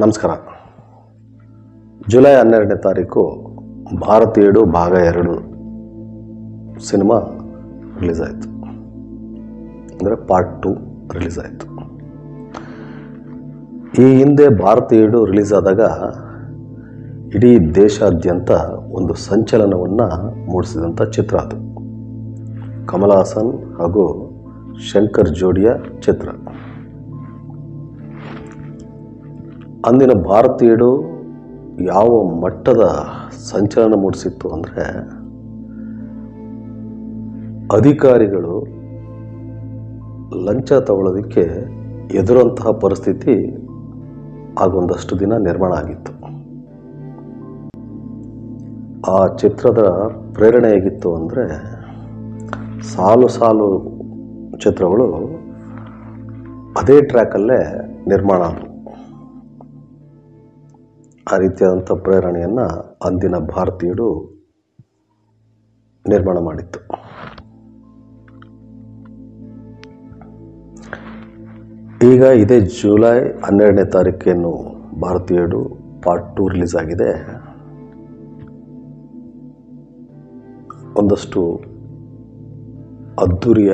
ನಮಸ್ಕಾರ. ಜುಲೈ 12ನೇ ತಾರೀಕು ಭಾರತ್ 7 ಭಾಗ 2 ಸಿನಿಮಾ ರಿಲೀಸ್ ಆಯಿತು. ಅಂದರೆ ಪಾರ್ಟ್ 2 ರಿಲೀಸ್ ಆಯಿತು. ಈ ಹಿಂದೆ ಭಾರತ್ 7 ರಿಲೀಸ್ ಆದಾಗ ಇಡೀ ದೇಶಾದ್ಯಂತ ಒಂದು ಸಂಚಲನವನ್ನು ಮೂಡಿಸಿದಂಥ ಚಿತ್ರ ಅದು. ಕಮಲ್ ಹಾಸನ್ ಹಾಗೂ ಶಂಕರ್ ಜೋಡಿಯ ಚಿತ್ರ. ಅಂದಿನ ಭಾರತ್ 7 ಯಾವ ಮಟ್ಟದ ಸಂಚಲನ ಮೂಡಿಸಿತ್ತು ಅಂದರೆ, ಅಧಿಕಾರಿಗಳು ಲಂಚ ತಗೊಳ್ಳೋದಕ್ಕೆ ಎದುರಂತಹ ಪರಿಸ್ಥಿತಿ ಆಗೊಂದಷ್ಟು ದಿನ ನಿರ್ಮಾಣ ಆಗಿತ್ತು. ಆ ಚಿತ್ರದ ಪ್ರೇರಣೆ ಹೇಗಿತ್ತು ಅಂದರೆ, ಸಾಲು ಸಾಲು ಚಿತ್ರಗಳು ಅದೇ ಟ್ರ್ಯಾಕಲ್ಲೇ ನಿರ್ಮಾಣ ಆದವು. ಆ ರೀತಿಯಾದಂಥ ಪ್ರೇರಣೆಯನ್ನು ಅಂದಿನ ಭಾರತ್ 7 ನಿರ್ಮಾಣ ಮಾಡಿತ್ತು. ಈಗ ಇದೇ ಜುಲೈ 12ನೇ ತಾರೀಕೇನು ಭಾರತ್ 7 ಪಾರ್ಟ್ 2 ರಿಲೀಸ್ ಆಗಿದೆ. ಒಂದಷ್ಟು ಅದ್ಧೂರಿಯ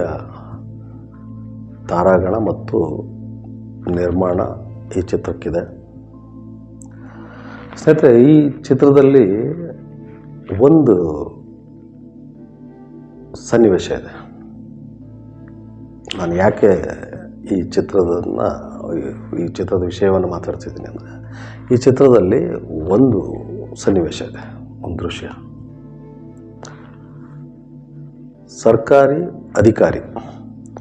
ತಾರಾಗಣ ಮತ್ತು ನಿರ್ಮಾಣ ಈ ಚಿತ್ರಕ್ಕಿದೆ. ಸ್ನೇಹಿತರೆ, ಈ ಚಿತ್ರದಲ್ಲಿ ಒಂದು ಸನ್ನಿವೇಶ ಇದೆ. ನಾನು ಯಾಕೆ ಈ ಚಿತ್ರದ ವಿಷಯವನ್ನು ಮಾತಾಡ್ತಿದ್ದೀನಿ ಅಂದರೆ, ಈ ಚಿತ್ರದಲ್ಲಿ ಒಂದು ಸನ್ನಿವೇಶ ಇದೆ, ಒಂದು ದೃಶ್ಯ. ಸರ್ಕಾರಿ ಅಧಿಕಾರಿ,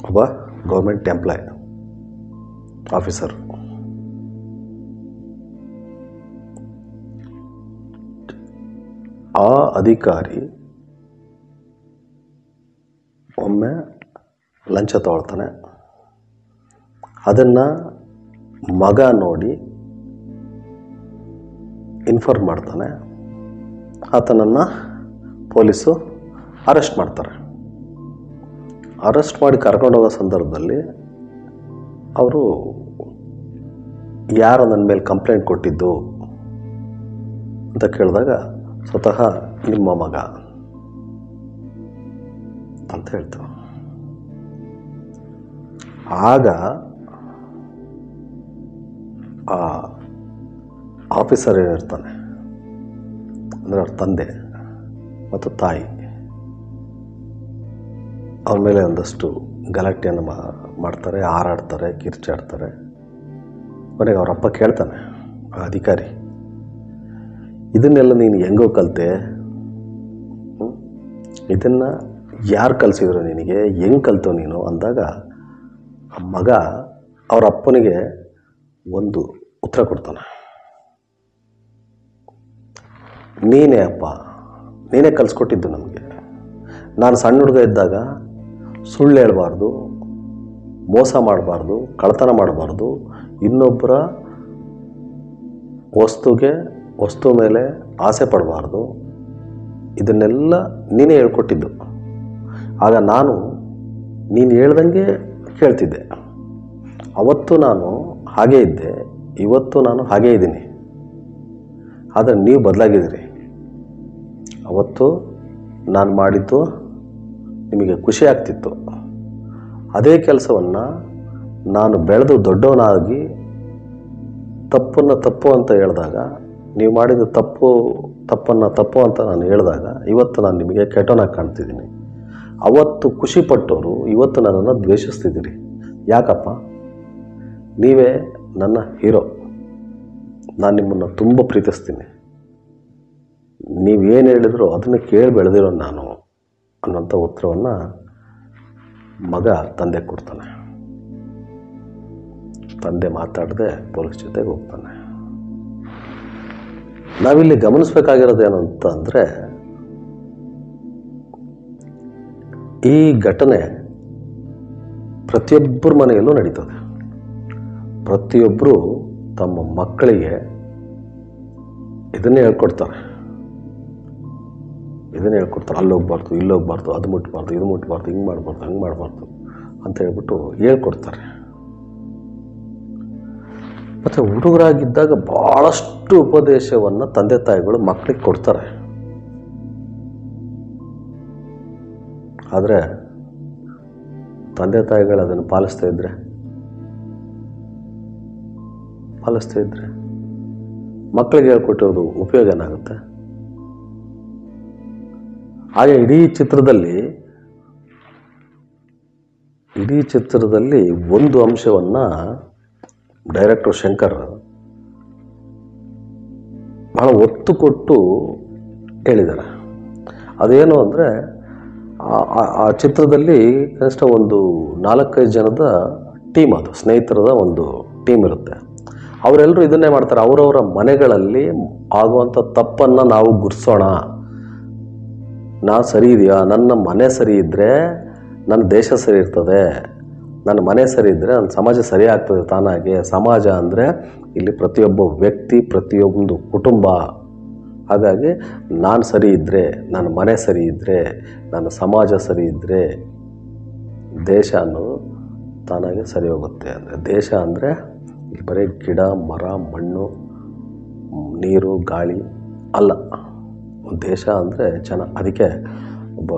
ಒಬ್ಬ ಗೌರ್ಮೆಂಟ್ ಎಂಪ್ಲಾಯ್ ಆಫೀಸರ್, ಆ ಅಧಿಕಾರಿ ಒಮ್ಮೆ ಲಂಚ ತಗೊಳ್ತಾನೆ. ಅದನ್ನು ಮಗ ನೋಡಿ ಇನ್ಫಾರ್ಮ್ ಮಾಡ್ತಾನೆ. ಆತನನ್ನು ಪೊಲೀಸು ಅರೆಸ್ಟ್ ಮಾಡ್ತಾರೆ. ಅರೆಸ್ಟ್ ಮಾಡಿ ಕರ್ಕೊಂಡೋಗೋ ಸಂದರ್ಭದಲ್ಲಿ ಅವರು, ಯಾರು ನನ್ನ ಮೇಲೆ ಕಂಪ್ಲೇಂಟ್ ಕೊಟ್ಟಿದ್ದು ಅಂತ ಕೇಳಿದಾಗ, ಸ್ವತಃ ನಿಮ್ಮ ಮಗ ಅಂತ ಹೇಳ್ತಾರೆ. ಆಗ ಆ ಆಫೀಸರ್ ಏನಿರ್ತಾನೆ ಅಂದರೆ ಅವ್ರ ತಂದೆ ಮತ್ತು ತಾಯಿ, ಅವ್ರ ಮೇಲೆ ಒಂದಷ್ಟು ಗಲಾಟೆಯನ್ನು ಮಾಡ್ತಾರೆ, ಹಾರಾಡ್ತಾರೆ, ಕಿರ್ಚಾಡ್ತಾರೆ. ಕೊನೆಗೆ ಅವರಪ್ಪ ಕೇಳ್ತಾನೆ, ಆ ಅಧಿಕಾರಿ, ಇದನ್ನೆಲ್ಲ ನೀನು ಹೆಂಗೋ ಕಲಿತೆ? ಇದನ್ನು ಯಾರು ಕಲಿಸಿದ್ರು ನಿನಗೆ? ಹೆಂಗೆ ಕಲಿತೋ ನೀನು ಅಂದಾಗ, ಆ ಮಗ ಅವರ ಅಪ್ಪನಿಗೆ ಒಂದು ಉತ್ತರ ಕೊಡ್ತಾನೆ. ನೀನೇ ಅಪ್ಪ, ನೀನೇ ಕಲಿಸ್ಕೊಟ್ಟಿದ್ದು ನಮಗೆ. ನಾನು ಸಣ್ಣ ಹುಡುಗ ಇದ್ದಾಗ ಸುಳ್ಳು ಹೇಳಬಾರ್ದು, ಮೋಸ ಮಾಡಬಾರ್ದು, ಕಳ್ಳತನ ಮಾಡಬಾರ್ದು, ಇನ್ನೊಬ್ಬರ ವಸ್ತು ಮೇಲೆ ಆಸೆ ಪಡಬಾರ್ದು, ಇದನ್ನೆಲ್ಲ ನೀನೇ ಹೇಳ್ಕೊಟ್ಟಿದ್ದು. ಆಗ ನಾನು ನೀನು ಹೇಳ್ದಂಗೆ ಕೇಳ್ತಿದ್ದೆ. ಅವತ್ತು ನಾನು ಹಾಗೇ ಇದ್ದೆ, ಇವತ್ತು ನಾನು ಹಾಗೇ ಇದ್ದೀನಿ. ಆದರೆ ನೀವು ಬದಲಾಗಿದ್ದೀರಿ. ಅವತ್ತು ನಾನು ಮಾಡಿದ್ದು ನಿಮಗೆ ಖುಷಿ ಆಗ್ತಿತ್ತು. ಅದೇ ಕೆಲಸವನ್ನು ನಾನು ಬೆಳೆದು ದೊಡ್ಡವನಾಗಿ ತಪ್ಪನ್ನು ತಪ್ಪು ಅಂತ ಹೇಳಿದಾಗ, ನೀವು ಮಾಡಿದ ತಪ್ಪನ್ನು ತಪ್ಪು ಅಂತ ನಾನು ಹೇಳಿದಾಗ, ಇವತ್ತು ನಾನು ನಿಮಗೆ ಕೆಟ್ಟವನಾಗಿ ಕಾಣ್ತಿದ್ದೀನಿ. ಅವತ್ತು ಖುಷಿಪಟ್ಟವರು ಇವತ್ತು ನನ್ನನ್ನು ದ್ವೇಷಿಸ್ತಿದ್ದೀರಿ. ಯಾಕಪ್ಪ? ನೀವೇ ನನ್ನ ಹೀರೋ, ನಾನು ನಿಮ್ಮನ್ನು ತುಂಬ ಪ್ರೀತಿಸ್ತೀನಿ. ನೀವೇನು ಹೇಳಿದ್ರು ಅದನ್ನು ಕೇಳಿ ಬೆಳೆದಿರೋ ನಾನು ಅನ್ನೋಂಥ ಉತ್ತರವನ್ನು ಮಗ ತಂದೆ ಕೊಡ್ತಾನೆ. ತಂದೆ ಮಾತಾಡದೆ ಪೊಲೀಸ್ ಜೊತೆಗೆ ಹೋಗ್ತಾನೆ. ನಾವಿಲ್ಲಿ ಗಮನಿಸಬೇಕಾಗಿರೋದೇನು ಅಂತ ಅಂದರೆ, ಈ ಘಟನೆ ಪ್ರತಿಯೊಬ್ಬರ ಮನೆಯಲ್ಲೂ ನಡೀತದೆ. ಪ್ರತಿಯೊಬ್ಬರು ತಮ್ಮ ಮಕ್ಕಳಿಗೆ ಇದನ್ನೇ ಹೇಳ್ಕೊಡ್ತಾರೆ. ಅಲ್ಲಿ ಹೋಗ್ಬಾರ್ದು, ಇಲ್ಲಿ ಹೋಗ್ಬಾರ್ದು, ಅದು ಮುಟ್ಬಾರ್ದು, ಇದು ಮುಟ್ಬಾರ್ದು, ಹಿಂಗೆ ಮಾಡಬಾರ್ದು, ಹಂಗೆ ಮಾಡಬಾರ್ದು ಅಂತ ಹೇಳ್ಬಿಟ್ಟು ಹೇಳ್ಕೊಡ್ತಾರೆ. ಮತ್ತು ಹುಡುಗರಾಗಿದ್ದಾಗ ಭಾಳಷ್ಟು ಉಪದೇಶವನ್ನು ತಂದೆ ತಾಯಿಗಳು ಮಕ್ಕಳಿಗೆ ಕೊಡ್ತಾರೆ. ಆದರೆ ತಂದೆ ತಾಯಿಗಳು ಅದನ್ನು ಪಾಲಿಸ್ತಾ ಇದ್ದರೆ ಮಕ್ಕಳಿಗೆ ಹೇಳ್ಕೊಟ್ಟಿರೋದು ಉಪಯೋಗ ಏನಾಗುತ್ತೆ? ಹಾಗೆ ಇಡೀ ಚಿತ್ರದಲ್ಲಿ ಒಂದು ಅಂಶವನ್ನು ಡೈರೆಕ್ಟರ್ ಶಂಕರ್ ಬಹಳ ಒತ್ತು ಕೊಟ್ಟು ಹೇಳಿದ್ದಾರೆ. ಅದೇನು ಅಂದರೆ, ಆ ಚಿತ್ರದಲ್ಲಿ ಕನಿಷ್ಠ ಒಂದು 4-5 ಜನದ ಟೀಮ್, ಅದು ಸ್ನೇಹಿತರದ ಒಂದು ಟೀಮ್ ಇರುತ್ತೆ. ಅವರೆಲ್ಲರೂ ಇದನ್ನೇ ಮಾಡ್ತಾರೆ. ಅವರವರ ಮನೆಗಳಲ್ಲಿ ಆಗುವಂಥ ತಪ್ಪನ್ನು ನಾವು ಗುರ್ಸೋಣ. ನಾ ಸರಿ ಇದೆಯಾ, ನನ್ನ ಮನೆ ಸರಿ ಇದ್ದರೆ ನನ್ನ ದೇಶ ಸರಿ ಇರ್ತದೆ, ನನ್ನ ಮನೆ ಸರಿ ಇದ್ದರೆ ನನ್ನ ಸಮಾಜ ಸರಿ ಆಗ್ತದೆ ತಾನಾಗೆ. ಸಮಾಜ ಅಂದರೆ ಇಲ್ಲಿ ಪ್ರತಿಯೊಬ್ಬ ವ್ಯಕ್ತಿ, ಪ್ರತಿಯೊಂದು ಕುಟುಂಬ. ಹಾಗಾಗಿ ನಾನು ಸರಿ ಇದ್ದರೆ, ನನ್ನ ಮನೆ ಸರಿ ಇದ್ದರೆ, ನನ್ನ ಸಮಾಜ ಸರಿ ಇದ್ದರೆ ದೇಶ ಅನ್ನೋದು ತಾನಾಗೆ ಸರಿ ಹೋಗುತ್ತೆ. ಅಂದರೆ ದೇಶ ಅಂದರೆ ಇಲ್ಲಿ ಬರೀ ಗಿಡ, ಮರ, ಮಣ್ಣು, ನೀರು, ಗಾಳಿ ಅಲ್ಲ. ದೇಶ ಅಂದರೆ ಜನ. ಅದಕ್ಕೆ ಒಬ್ಬ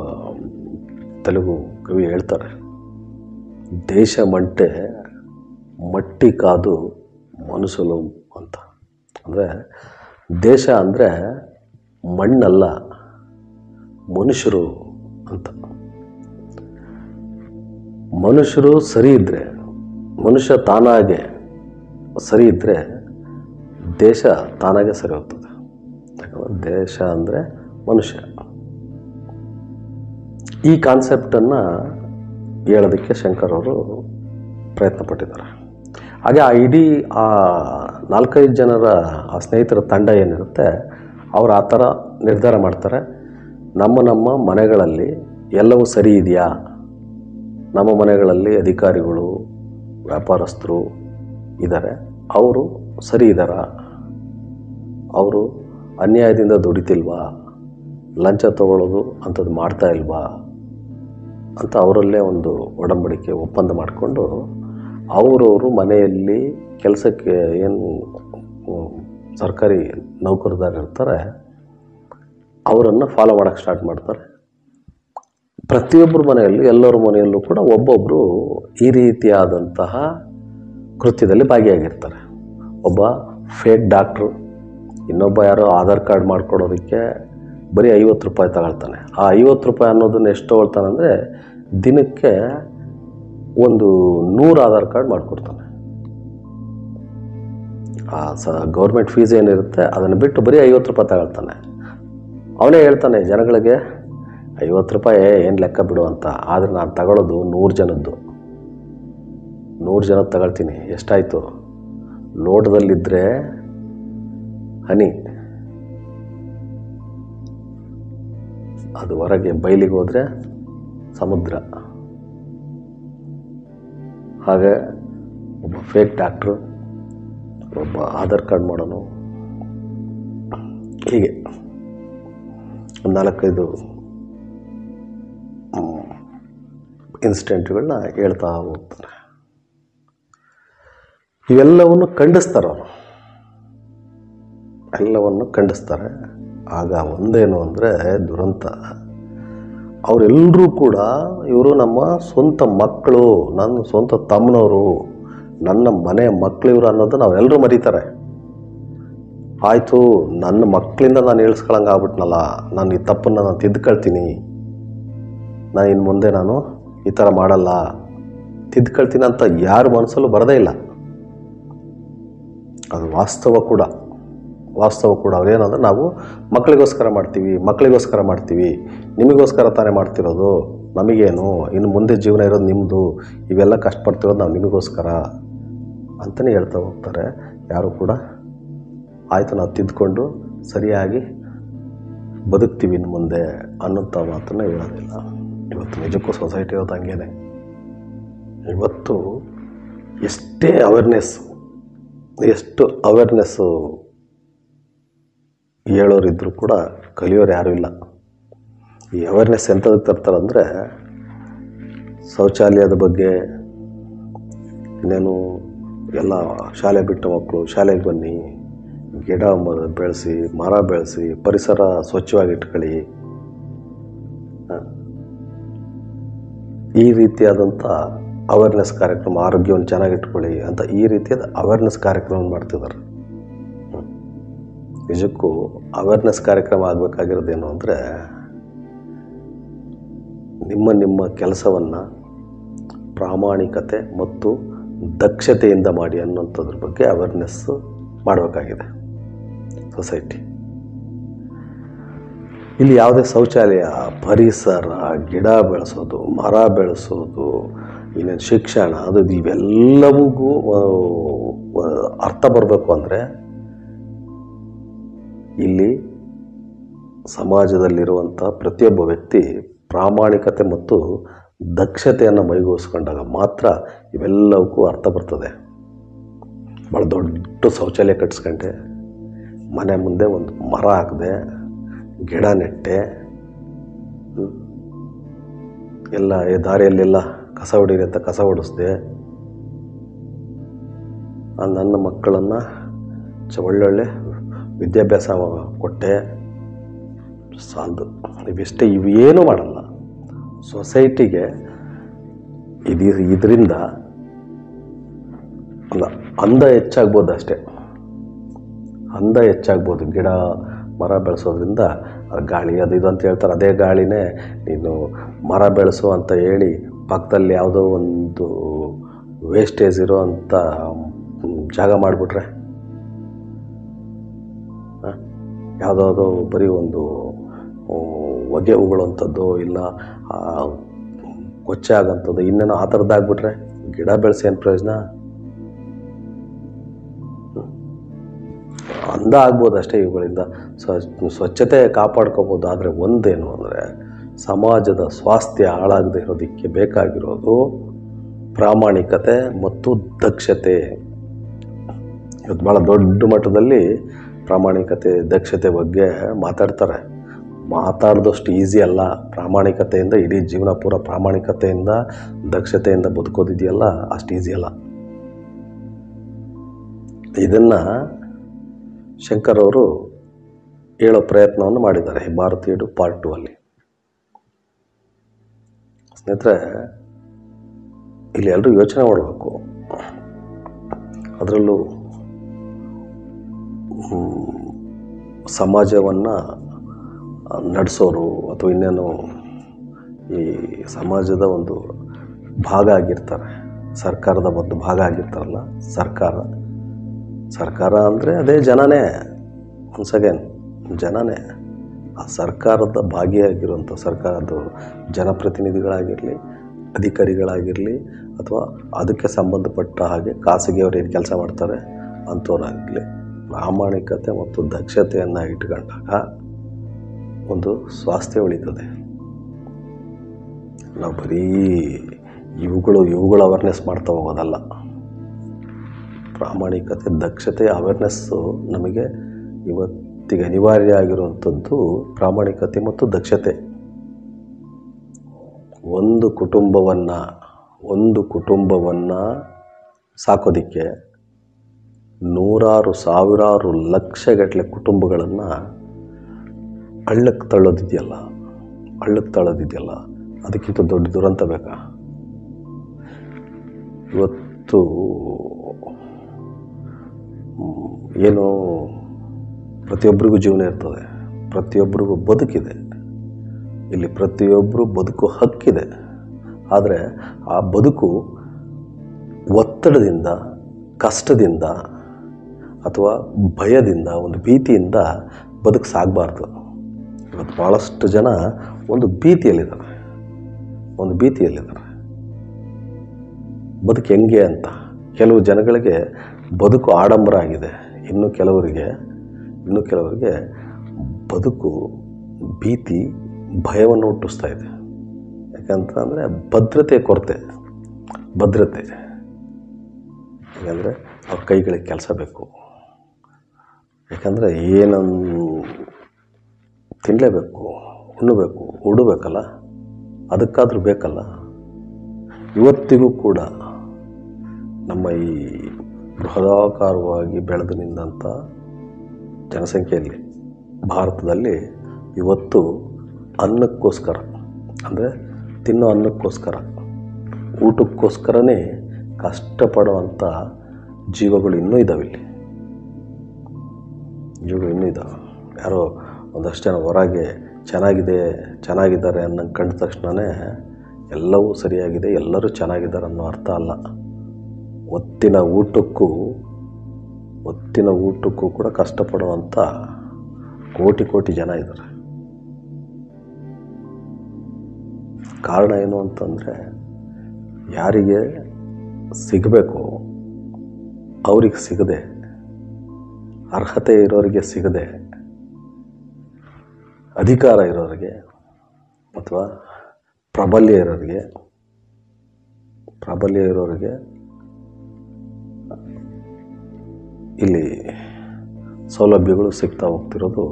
ತೆಲುಗು ಕವಿ ಹೇಳ್ತಾರೆ, ದೇಶమంటే ಮಟ್ಟಿ ಕಾದು ಮನುಷ್ಯಲು ಅಂತ. ಅಂದರೆ ದೇಶ ಅಂದರೆ ಮಣ್ಣಲ್ಲ, ಮನುಷ್ಯರು ಅಂತ. ಮನುಷ್ಯರು ಸರಿ ಇದ್ದರೆ, ಮನುಷ್ಯ ತಾನಾಗೆ ಸರಿ ಇದ್ದರೆ ದೇಶ ತಾನಾಗೆ ಸರಿ ಹೋಗ್ತದೆ. ಯಾಕಂದರೆ ದೇಶ ಅಂದರೆ ಮನುಷ್ಯ. ಈ ಕಾನ್ಸೆಪ್ಟನ್ನು ಹೇಳೋದಕ್ಕೆ ಶಂಕರ್ ಅವರು ಪ್ರಯತ್ನ ಪಟ್ಟಿದ್ದಾರೆ. ಹಾಗೆ ಇಡೀ 4-5 ಜನರ ಆ ಸ್ನೇಹಿತರ ತಂಡ ಏನಿರುತ್ತೆ, ಅವರು ಆ ಥರ ನಿರ್ಧಾರ ಮಾಡ್ತಾರೆ. ನಮ್ಮ ಮನೆಗಳಲ್ಲಿ ಎಲ್ಲವೂ ಸರಿ ಇದೆಯಾ? ನಮ್ಮ ಮನೆಗಳಲ್ಲಿ ಅಧಿಕಾರಿಗಳು, ವ್ಯಾಪಾರಸ್ಥರು ಇದ್ದಾರೆ, ಅವರು ಸರಿ ಇದ್ದಾರಾ? ಅವರು ಅನ್ಯಾಯದಿಂದ ದುಡಿತಿಲ್ವಾ? ಲಂಚ ತಗೊಳ್ಳೋದು ಅಂಥದ್ದು ಮಾಡ್ತಾ ಇಲ್ವಾ ಅಂತ ಅವರಲ್ಲೇ ಒಂದು ಒಡಂಬಡಿಕೆ, ಒಪ್ಪಂದ ಮಾಡಿಕೊಂಡು ಅವರವರು ಮನೆಯಲ್ಲಿ ಕೆಲಸಕ್ಕೆ ಏನು ಸರ್ಕಾರಿ ನೌಕರದಾರಿರ್ತಾರೆ ಅವರನ್ನು ಫಾಲೋ ಮಾಡೋಕ್ಕೆ ಸ್ಟಾರ್ಟ್ ಮಾಡ್ತಾರೆ. ಪ್ರತಿಯೊಬ್ಬರ ಮನೆಯಲ್ಲೂ, ಎಲ್ಲರ ಮನೆಯಲ್ಲೂ ಕೂಡ ಒಬ್ಬೊಬ್ಬರು ಈ ರೀತಿಯಾದಂತಹ ಕೃತ್ಯದಲ್ಲಿ ಭಾಗಿಯಾಗಿರ್ತಾರೆ. ಒಬ್ಬ ಫೇಕ್ ಡಾಕ್ಟ್ರು, ಇನ್ನೊಬ್ಬ ಯಾರೋ ಆಧಾರ್ ಕಾರ್ಡ್ ಮಾಡ್ಕೊಡೋದಕ್ಕೆ ಬರೀ 50 ರೂಪಾಯಿ ತಗೊಳ್ತಾನೆ. ಆ 50 ರೂಪಾಯಿ ಅನ್ನೋದನ್ನು ಎಷ್ಟು ತೊಗೊಳ್ತಾನೆ ಅಂದರೆ, ದಿನಕ್ಕೆ ಒಂದು 100 ಆಧಾರ್ ಕಾರ್ಡ್ ಮಾಡಿಕೊಡ್ತಾನೆ. ಗೌರ್ಮೆಂಟ್ ಫೀಸ್ ಏನಿರುತ್ತೆ ಅದನ್ನು ಬಿಟ್ಟು ಬರೀ 50 ರೂಪಾಯಿ ತಗೊಳ್ತಾನೆ. ಅವನೇ ಹೇಳ್ತಾನೆ ಜನಗಳಿಗೆ, 50 ರೂಪಾಯಿ ಏನು ಲೆಕ್ಕ ಬಿಡು ಅಂತ. ಆದರೆ ನಾನು ತಗೊಳ್ಳೋದು 100 ಜನದ್ದು. 100 ಜನದ್ದು ತಗೊಳ್ತೀನಿ. ಎಷ್ಟಾಯಿತು? ಲೋಟದಲ್ಲಿದ್ದರೆ ಹನಿ, ಅದು ಹೊರಗೆ ಬಯಲಿಗೆ ಹೋದರೆ ಸಮುದ್ರ. ಹಾಗೆ ಒಬ್ಬ ಫೇಕ್ ಡಾಕ್ಟ್ರು, ಒಬ್ಬ ಆಧಾರ್ ಕಾರ್ಡ್ ಮಾಡೋನು, ಹೀಗೆ 4-5 ಇನ್ಸಿಡೆಂಟ್ಗಳನ್ನ ಹೇಳ್ತಾ ಹೋಗ್ತಾರೆ. ಇವೆಲ್ಲವನ್ನು ಖಂಡಿಸ್ತಾರೆ. ಆಗ ಒಂದೇನು ಅಂದರೆ ದುರಂತ, ಅವರೆಲ್ಲರೂ ಕೂಡ ಇವರು ನಮ್ಮ ಸ್ವಂತ ಮಕ್ಕಳು, ನನ್ನ ಸ್ವಂತ ತಮ್ಮನವರು, ನನ್ನ ಮನೆ ಮಕ್ಕಳು ಇವರು ಅನ್ನೋದನ್ನು ಅವರೆಲ್ಲರೂ ಮರೀತಾರೆ. ಆಯಿತು, ನನ್ನ ಮಕ್ಕಳಿಂದ ನಾನು ಹೇಳ್ಸ್ಕೊಳಂಗೆ ಆಗ್ಬಿಟ್ನಲ್ಲ, ನಾನು ಈ ತಪ್ಪನ್ನು ನಾನು ತಿದ್ಕೊಳ್ತೀನಿ, ನಾನು ಇನ್ನು ಮುಂದೆ ನಾನು ಈ ಥರ ಮಾಡಲ್ಲ, ತಿದ್ಕೊಳ್ತೀನಿ ಅಂತ ಯಾರ ಮನಸ್ಸಲ್ಲೂ ಬರೋದೇ ಇಲ್ಲ. ಅದು ವಾಸ್ತವ ಕೂಡ. ಅವ್ರೇನಂದ್ರೆ, ನಾವು ಮಕ್ಕಳಿಗೋಸ್ಕರ ಮಾಡ್ತೀವಿ, ನಿಮಗೋಸ್ಕರ ತಾನೇ ಮಾಡ್ತಿರೋದು, ನಮಗೇನು, ಇನ್ನು ಮುಂದೆ ಜೀವನ ಇರೋದು ನಿಮ್ಮದು, ಇವೆಲ್ಲ ಕಷ್ಟಪಡ್ತಿರೋದು ನಾವು ನಿಮಗೋಸ್ಕರ ಅಂತಲೇ ಹೇಳ್ತಾ ಹೋಗ್ತಾರೆ. ಯಾರು ಕೂಡ ಆಯಿತು ನಾವು ತಿದ್ದುಕೊಂಡು ಸರಿಯಾಗಿ ಬದುಕ್ತೀವಿ ಇನ್ನು ಮುಂದೆ ಅನ್ನೋಂಥ ಮಾತನ್ನು ಹೇಳೋದಿಲ್ಲ. ಇವತ್ತು ನಿಜಕ್ಕೂ ಸೊಸೈಟಿ ಇರೋದು ಹಂಗೇನೆ. ಇವತ್ತು ಎಷ್ಟು ಅವೇರ್ನೆಸ್ಸು ಹೇಳೋರಿದ್ದರೂ ಕೂಡ ಕಲಿಯೋರು ಯಾರೂ ಇಲ್ಲ. ಈ ಅವೇರ್ನೆಸ್ ಎಂಥದಕ್ಕೆ ತರ್ತಾರಂದರೆ, ಶೌಚಾಲಯದ ಬಗ್ಗೆ, ಇನ್ನೇನು ಎಲ್ಲ ಶಾಲೆ ಬಿಟ್ಟ ಮಕ್ಕಳು ಶಾಲೆಗೆ ಬನ್ನಿ, ಗಿಡ ಬೆಳೆಸಿ, ಮರ ಬೆಳೆಸಿ, ಪರಿಸರ ಸ್ವಚ್ಛವಾಗಿ ಇಟ್ಕೊಳ್ಳಿ, ಈ ರೀತಿಯಾದಂಥ ಅವೇರ್ನೆಸ್ ಕಾರ್ಯಕ್ರಮ, ಆರೋಗ್ಯವನ್ನು ಚೆನ್ನಾಗಿಟ್ಕೊಳ್ಳಿ ಅಂತ ಈ ರೀತಿಯಾದ ಅವೇರ್ನೆಸ್ ಕಾರ್ಯಕ್ರಮ ಮಾಡ್ತಿದ್ದಾರೆ. ನಿಜಕ್ಕೂ ಅವೇರ್ನೆಸ್ ಕಾರ್ಯಕ್ರಮ ಆಗಬೇಕಾಗಿರೋದೇನು ಅಂದರೆ, ನಿಮ್ಮ ಕೆಲಸವನ್ನು ಪ್ರಾಮಾಣಿಕತೆ ಮತ್ತು ದಕ್ಷತೆಯಿಂದ ಮಾಡಿ ಅನ್ನೋಂಥದ್ರ ಬಗ್ಗೆ ಅವೇರ್ನೆಸ್ಸು ಮಾಡಬೇಕಾಗಿದೆ ಸೊಸೈಟಿ. ಇಲ್ಲಿ ಯಾವುದೇ ಶೌಚಾಲಯ, ಪರಿಸರ, ಗಿಡ ಬೆಳೆಸೋದು, ಮರ ಬೆಳೆಸೋದು, ಇನ್ನೇನು ಶಿಕ್ಷಣ, ಅದು ಇವೆಲ್ಲವಿಗೂ ಅರ್ಥ ಬರಬೇಕು ಅಂದರೆ ಇಲ್ಲಿ ಸಮಾಜದಲ್ಲಿರುವಂಥ ಪ್ರತಿಯೊಬ್ಬ ವ್ಯಕ್ತಿ ಪ್ರಾಮಾಣಿಕತೆ ಮತ್ತು ದಕ್ಷತೆಯನ್ನು ಮೈಗೂಡಿಸ್ಕೊಂಡಾಗ ಮಾತ್ರ ಇವೆಲ್ಲವಕ್ಕೂ ಅರ್ಥ ಬರ್ತದೆ. ಭಾಳ ದೊಡ್ಡ ಶೌಚಾಲಯ ಕಟ್ಸ್ಕೊಂಡೆ, ಮನೆ ಮುಂದೆ ಒಂದು ಮರ ಹಾಕಿದೆ, ಗಿಡ ನೆಟ್ಟೆ, ಎಲ್ಲ ದಾರಿಯಲ್ಲೆಲ್ಲ ಕಸ ಹೊಡೀರಿ ಅಂತ ಕಸ ಹೊಡಿಸ್ದೆ, ನನ್ನ ಮಕ್ಕಳನ್ನು ಒಳ್ಳೊಳ್ಳೆ ವಿದ್ಯಾಭ್ಯಾಸ ಕೊಟ್ಟೆ, ಸಾಲದು. ಇವೇನೂ ಮಾಡಲ್ಲ. ಸೊಸೈಟಿಗೆ ಇದರಿಂದ ಅಲ್ಲ, ಅಂದ ಹೆಚ್ಚಾಗ್ಬೋದು ಅಷ್ಟೇ, ಅಂದ ಹೆಚ್ಚಾಗ್ಬೋದು. ಗಿಡ ಮರ ಬೆಳೆಸೋದ್ರಿಂದ ಗಾಳಿ ಅದು ಇದು ಅಂತ ಹೇಳ್ತಾರೆ. ಅದೇ ಗಾಳಿನೇ ನೀನು ಮರ ಬೆಳೆಸು ಅಂತ ಹೇಳಿ ಪಕ್ಕದಲ್ಲಿ ಯಾವುದೋ ಒಂದು ವೇಸ್ಟೇಜ್ ಇರೋ ಅಂಥ ಜಾಗ ಮಾಡಿಬಿಟ್ರೆ, ಯಾವುದಾವುದೋ ಬರೀ ಒಂದು ಹೊಗೆ ಉಗುಳುವಂಥದ್ದು ಇಲ್ಲ ಕೊಚ್ಚೆ ಆಗೋಂಥದ್ದು ಇನ್ನೇನೋ ಆ ಥರದ್ದಾಗ್ಬಿಟ್ರೆ ಗಿಡ ಬೆಳೆಸಿ ಏನು ಪ್ರಯೋಜನ? ಅಂದ ಆಗ್ಬೋದು ಅಷ್ಟೇ. ಇವುಗಳಿಂದ ಸ್ವಚ್ಛತೆ ಕಾಪಾಡ್ಕೋಬೋದು. ಆದರೆ ಒಂದೇನು ಅಂದರೆ, ಸಮಾಜದ ಸ್ವಾಸ್ಥ್ಯ ಹಾಳಾಗದೇ ಇರೋದಕ್ಕೆ ಬೇಕಾಗಿರೋದು ಪ್ರಾಮಾಣಿಕತೆ ಮತ್ತು ದಕ್ಷತೆ. ಇವತ್ತು ಭಾಳ ದೊಡ್ಡ ಮಟ್ಟದಲ್ಲಿ ಪ್ರಾಮಾಣಿಕತೆ ದಕ್ಷತೆ ಬಗ್ಗೆ ಮಾತಾಡಿದಷ್ಟು ಈಸಿ ಅಲ್ಲ. ಪ್ರಾಮಾಣಿಕತೆಯಿಂದ ಇಡೀ ಜೀವನ ಪೂರ ಪ್ರಾಮಾಣಿಕತೆಯಿಂದ ದಕ್ಷತೆಯಿಂದ ಬದುಕೋದಿದೆಯಲ್ಲ, ಅಷ್ಟು ಈಸಿ ಅಲ್ಲ. ಇದನ್ನು ಶಂಕರ್ ಅವರು ಹೇಳೋ ಪ್ರಯತ್ನವನ್ನು ಮಾಡಿದ್ದಾರೆ ಭಾರತೀಯರು ಪಾರ್ಟ್ 2 ಅಲ್ಲಿ. ಸ್ನೇಹಿತರೆ, ಇಲ್ಲಿ ಎಲ್ಲರೂ ಯೋಚನೆ ಮಾಡಬೇಕು. ಅದರಲ್ಲೂ ಸಮಾಜವನ್ನು ನಡೆಸೋರು ಅಥವಾ ಇನ್ನೇನು ಈ ಸಮಾಜದ ಒಂದು ಭಾಗ ಆಗಿರ್ತಾರೆ, ಸರ್ಕಾರದ ಒಂದು ಭಾಗ ಆಗಿರ್ತಾರಲ್ಲ, ಸರ್ಕಾರ ಅಂದರೆ ಅದೇ ಜನನೇ. ಒನ್ಸ್ ಅಗೇನ್ ಜನನೇ. ಆ ಸರ್ಕಾರದ ಭಾಗಿಯಾಗಿರುವಂಥ ಸರ್ಕಾರದ ಜನಪ್ರತಿನಿಧಿಗಳಾಗಿರಲಿ, ಅಧಿಕಾರಿಗಳಾಗಿರಲಿ, ಅಥವಾ ಅದಕ್ಕೆ ಸಂಬಂಧಪಟ್ಟ ಹಾಗೆ ಖಾಸಗಿಯವರು ಏನು ಕೆಲಸ ಮಾಡ್ತಾರೆ ಅಂಥವ್ರಾಗಲಿ, ಪ್ರಾಮಾಣಿಕತೆ ಮತ್ತು ದಕ್ಷತೆಯನ್ನು ಇಟ್ಕೊಂಡಾಗ ಒಂದು ಸ್ವಾಸ್ಥ್ಯ ಉಳಿತದೆ. ನಾವು ಬರೀ ಇವುಗಳು ಅವೇರ್ನೆಸ್ ಮಾಡ್ತಾ ಹೋಗೋದಲ್ಲ. ಪ್ರಾಮಾಣಿಕತೆ, ದಕ್ಷತೆ, ಅವೇರ್ನೆಸ್ಸು ನಮಗೆ ಇವತ್ತಿಗೆ ಅನಿವಾರ್ಯ ಆಗಿರುವಂಥದ್ದು ಪ್ರಾಮಾಣಿಕತೆ ಮತ್ತು ದಕ್ಷತೆ. ಒಂದು ಕುಟುಂಬವನ್ನು ಸಾಕೋದಕ್ಕೆ ನೂರಾರು ಸಾವಿರಾರು ಲಕ್ಷಗಟ್ಟಲೆ ಕುಟುಂಬಗಳನ್ನು ಹಳ್ಳಕ್ಕೆ ತಳ್ಳೋದಿದೆಯಲ್ಲ, ಅದಕ್ಕಿಂತ ದೊಡ್ಡ ದುರಂತ ಬೇಕಾ? ಇವತ್ತು ಏನು ಪ್ರತಿಯೊಬ್ಬರಿಗೂ ಜೀವನ ಇರ್ತದೆ, ಪ್ರತಿಯೊಬ್ಬರಿಗೂ ಬದುಕಿದೆ, ಇಲ್ಲಿ ಪ್ರತಿಯೊಬ್ಬರು ಬದುಕು ಹಕ್ಕಿದೆ. ಆದರೆ ಆ ಬದುಕು ಒತ್ತಡದಿಂದ, ಕಷ್ಟದಿಂದ ಅಥವಾ ಭಯದಿಂದ, ಒಂದು ಭೀತಿಯಿಂದ ಬದುಕು ಸಾಗಬಾರ್ದು. ಇವತ್ತು ಭಾಳಷ್ಟು ಜನ ಒಂದು ಭೀತಿಯಲ್ಲಿದ್ದಾರೆ. ಬದುಕು ಹೆಂಗೆ ಅಂತ. ಕೆಲವು ಜನಗಳಿಗೆ ಬದುಕು ಆಡಂಬರ ಆಗಿದೆ, ಇನ್ನು ಕೆಲವರಿಗೆ ಬದುಕು ಭೀತಿ, ಭಯವನ್ನು ಹುಟ್ಟಿಸ್ತಾ ಇದೆ. ಯಾಕಂತಂದರೆ ಭದ್ರತೆ ಕೊರತೆ. ಯಾಕಂದರೆ ಅವ್ರ ಕೈಗಳಿಗೆ ಕೆಲಸ ಬೇಕು, ಯಾಕಂದರೆ ಏನನ್ನು ತಿನ್ನಲೇಬೇಕು, ಉಣ್ಣಬೇಕು, ಉಡಬೇಕಲ್ಲ, ಅದಕ್ಕಾದರೂ ಬೇಕಲ್ಲ. ಇವತ್ತಿಗೂ ಕೂಡ ನಮ್ಮ ಈ ಬೃಹದಾಕಾರವಾಗಿ ಬೆಳೆದು ನಿಂತ ಜನಸಂಖ್ಯೆಯಲ್ಲಿ ಭಾರತದಲ್ಲಿ ಇವತ್ತು ಅನ್ನಕ್ಕೋಸ್ಕರ, ಅಂದರೆ ತಿನ್ನೋ ಅನ್ನಕ್ಕೋಸ್ಕರ, ಊಟಕ್ಕೋಸ್ಕರನೇ ಕಷ್ಟಪಡುವಂಥ ಜೀವಗಳು ಇನ್ನೂ ಇದ್ದಾವೆ. ಇಲ್ಲಿ ಜೀವಗಳು ಇನ್ನೂ ಇದ್ದಾವೆ. ಯಾರೋ ಒಂದಷ್ಟು ಜನ ಹೊರಗೆ ಚೆನ್ನಾಗಿದ್ದಾರೆ ಅನ್ನೋ ಕಂಡ ತಕ್ಷಣವೇ ಎಲ್ಲವೂ ಸರಿಯಾಗಿದೆ, ಎಲ್ಲರೂ ಚೆನ್ನಾಗಿದ್ದಾರೆ ಅನ್ನೋ ಅರ್ಥ ಅಲ್ಲ. ಹೊತ್ತಿನ ಊಟಕ್ಕೂ ಕೂಡ ಕಷ್ಟಪಡುವಂಥ ಕೋಟಿ ಜನ ಇದ್ದಾರೆ. ಕಾರಣ ಏನು ಅಂತಂದರೆ, ಯಾರಿಗೆ ಸಿಗಬೇಕು ಅವ್ರಿಗೆ ಸಿಗದೆ, ಅರ್ಹತೆ ಇರೋರಿಗೆ ಸಿಗದೆ, ಅಧಿಕಾರ ಇರೋರಿಗೆ ಅಥವಾ ಪ್ರಾಬಲ್ಯ ಇರೋರಿಗೆ ಇಲ್ಲಿ ಸೌಲಭ್ಯಗಳು ಸಿಗ್ತಾ ಹೋಗ್ತಿರೋದು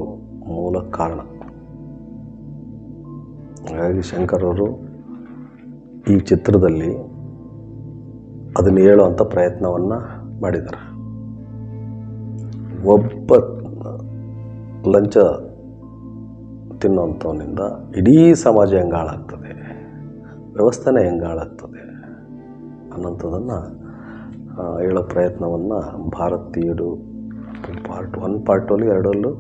ಮೂಲ ಕಾರಣ. ಹಾಗಾಗಿ ಶಂಕರ್ ಅವರು ಈ ಚಿತ್ರದಲ್ಲಿ ಅದನ್ನು ಹೇಳುವಂಥ ಪ್ರಯತ್ನವನ್ನು ಮಾಡಿದ್ದಾರೆ. ಒಬ್ಬ ಲಂಚ ತಿನ್ನುವಂಥವನಿಂದ ಇಡೀ ಸಮಾಜ ಹೆಂಗೆ ಹಾಳಾಗ್ತದೆ, ವ್ಯವಸ್ಥೆನೇ ಹೆಂಗೆ ಹಾಳಾಗ್ತದೆ ಅನ್ನೋಂಥದ್ದನ್ನು ಹೇಳೋ ಪ್ರಯತ್ನವನ್ನು ಭಾರತೀಯರು ಪಾರ್ಟ್ 1, ಪಾರ್ಟ್ 2, 2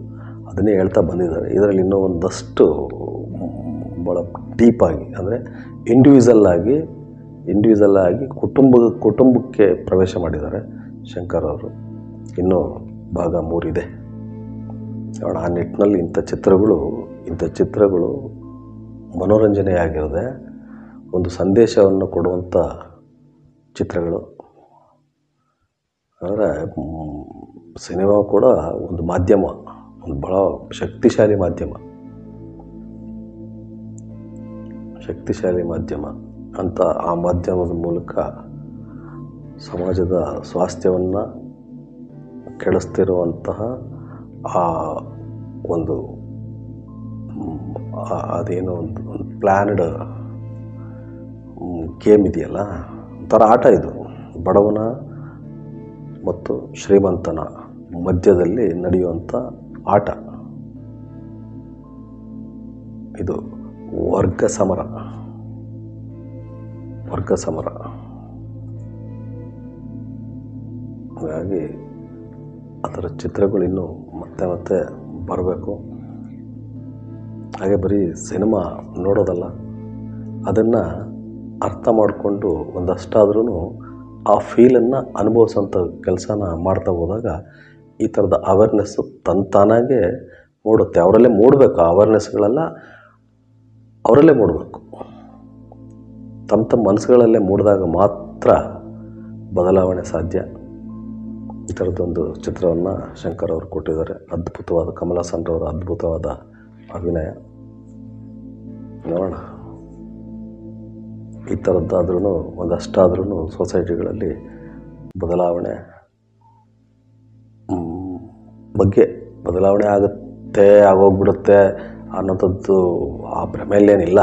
ಅದನ್ನೇ ಹೇಳ್ತಾ ಬಂದಿದ್ದಾರೆ. ಇದರಲ್ಲಿ ಇನ್ನೂ ಒಂದಷ್ಟು ಭಾಳ ಡೀಪಾಗಿ, ಅಂದರೆ ಇಂಡಿವಿಜುವಲ್ ಆಗಿ ಕುಟುಂಬಕ್ಕೆ ಪ್ರವೇಶ ಮಾಡಿದ್ದಾರೆ ಶಂಕರ್ ಅವರು. ಇನ್ನೂ ಭಾಗ 3 ಇದೆ. ಆ ನಿಟ್ಟಿನಲ್ಲಿ ಇಂಥ ಚಿತ್ರಗಳು ಮನೋರಂಜನೆಯಾಗಿರದೆ ಒಂದು ಸಂದೇಶವನ್ನು ಕೊಡುವಂಥ ಚಿತ್ರಗಳು. ಅಂದರೆ ಸಿನಿಮಾ ಕೂಡ ಒಂದು ಮಾಧ್ಯಮ, ಒಂದು ಬಹಳ ಶಕ್ತಿಶಾಲಿ ಮಾಧ್ಯಮ ಅಂತ. ಆ ಮಾಧ್ಯಮದ ಮೂಲಕ ಸಮಾಜದ ಸ್ವಾಸ್ಥ್ಯವನ್ನು ಕೆಡಿಸ್ತಿರುವಂತಹ ಅದೇನೋ ಒಂದು ಪ್ಲ್ಯಾನ್ಡ್ ಗೇಮ್ ಇದೆಯಲ್ಲ, ಒಂಥರ ಆಟ ಇದು. ಬಡವನ ಮತ್ತು ಶ್ರೀಮಂತನ ಮಧ್ಯದಲ್ಲಿ ನಡೆಯುವಂಥ ಆಟ ಇದು. ವರ್ಗ ಸಮರ. ಹಾಗಾಗಿ ಅದರ ಚಿತ್ರಗಳು ಇನ್ನೂ ಮತ್ತೆ ಬರಬೇಕು. ಹಾಗೆ ಬರೀ ಸಿನಿಮಾ ನೋಡೋದಲ್ಲ, ಅದನ್ನು ಅರ್ಥ ಮಾಡಿಕೊಂಡು ಒಂದಷ್ಟಾದ್ರೂ ಆ ಫೀಲನ್ನು ಅನುಭವಿಸೋಂಥ ಕೆಲಸನ ಮಾಡ್ತಾ ಹೋದಾಗ ಈ ಥರದ ಅವೇರ್ನೆಸ್ಸು ತಾನಾಗೆ ಮೂಡುತ್ತೆ. ಅವರಲ್ಲೇ ಮೂಡಬೇಕು. ಆ ಅವೇರ್ನೆಸ್ಗಳೆಲ್ಲ ಅವರಲ್ಲೇ ಮೂಡಬೇಕು. ತಮ್ಮ ಮನಸ್ಸುಗಳಲ್ಲೇ ಮೂಡಿದಾಗ ಮಾತ್ರ ಬದಲಾವಣೆ ಸಾಧ್ಯ. ಈ ಥರದ್ದೊಂದು ಚಿತ್ರವನ್ನು ಶಂಕರ್ ಅವರು ಕೊಟ್ಟಿದ್ದಾರೆ. ಅದ್ಭುತವಾದ ಕಮಲ್ ಹಾಸನ್ ಅವರ ಅದ್ಭುತವಾದ ಅಭಿನಯ. ನೋಡೋಣ, ಈ ಥರದ್ದಾದ್ರೂ ಒಂದಷ್ಟಾದ್ರೂ ಸೊಸೈಟಿಗಳಲ್ಲಿ ಬದಲಾವಣೆ ಆಗೋಗ್ಬಿಡುತ್ತೆ ಅನ್ನೋಂಥದ್ದು ಆ ಭ್ರಮೆಯಲ್ಲೇನಿಲ್ಲ.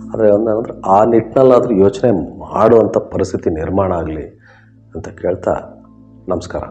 ಆದರೆ ಒಂದೇನಂದ್ರೆ ಆ ನಿಟ್ಟಿನಲ್ಲಾದರೂ ಯೋಚನೆ ಮಾಡುವಂಥ ಪರಿಸ್ಥಿತಿ ನಿರ್ಮಾಣ ಆಗಲಿ ಅಂತ ಕೇಳ್ತಾ ನಮಸ್ಕಾರ.